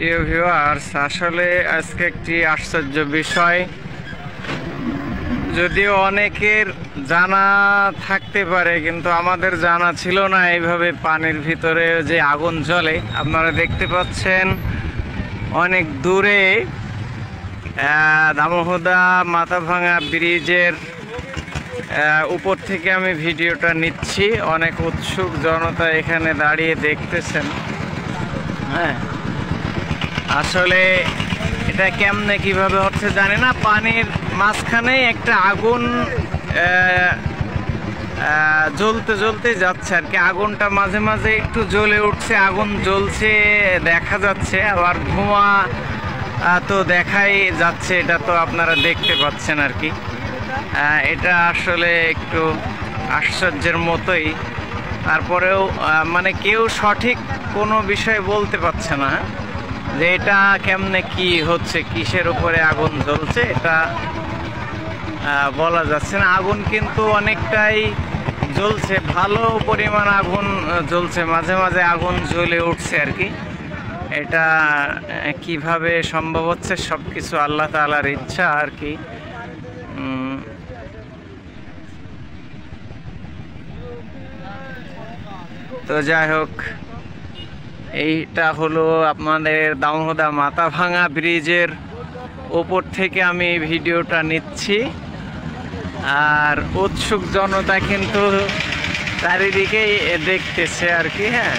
প্রিয় ভিউয়ার্স, আসলে আজকে একটি আশ্চর্য বিষয়, যদিও অনেকের জানা থাকতে পারে কিন্তু আমাদের জানা ছিল না এইভাবে পানির ভিতরে যে আগুন জ্বলে। আপনারা দেখতে পাচ্ছেন অনেক দূরে দামোহদা মাথাভাঙা ব্রিজের উপর থেকে আমি ভিডিওটা নিচ্ছি। অনেক উৎসুক জনতা এখানে দাঁড়িয়ে দেখতেছেন। হ্যাঁ, আসলে এটা কেমনে কিভাবে হচ্ছে জানি না। পানির মাঝখানে একটা আগুন জ্বলতে জ্বলতে যাচ্ছে আর কি। আগুনটা মাঝে মাঝে একটু জ্বলে উঠছে, আগুন জ্বলছে দেখা যাচ্ছে, আবার ধোঁয়া তো দেখাই যাচ্ছে। এটা তো আপনারা দেখতে পাচ্ছেন আর কি। এটা আসলে একটু আশ্চর্যের মতোই। তারপরেও মানে কেউ সঠিক কোনো বিষয় বলতে পারছে না যে এটা কেমনে কি হচ্ছে, কিসের উপরে আগুন জ্বলছে, এটা বলা যাচ্ছে না। আগুন কিন্তু অনেকটাই জ্বলছে, ভালো পরিমাণ আগুন জ্বলছে, মাঝে মাঝে আগুন জ্বলে উঠছে আর কি। এটা কিভাবে সম্ভব হচ্ছে, সব কিছু আল্লাহ তাআলার ইচ্ছা আর কি। তো যাই হোক, এইটা হলো আপনাদের দামোহদা মাথাভাঙা ব্রিজের ওপর থেকে আমি ভিডিওটা নিচ্ছি। আর উৎসুক জনতা কিন্তু চারিদিকেই দেখতেছে আর কি। হ্যাঁ।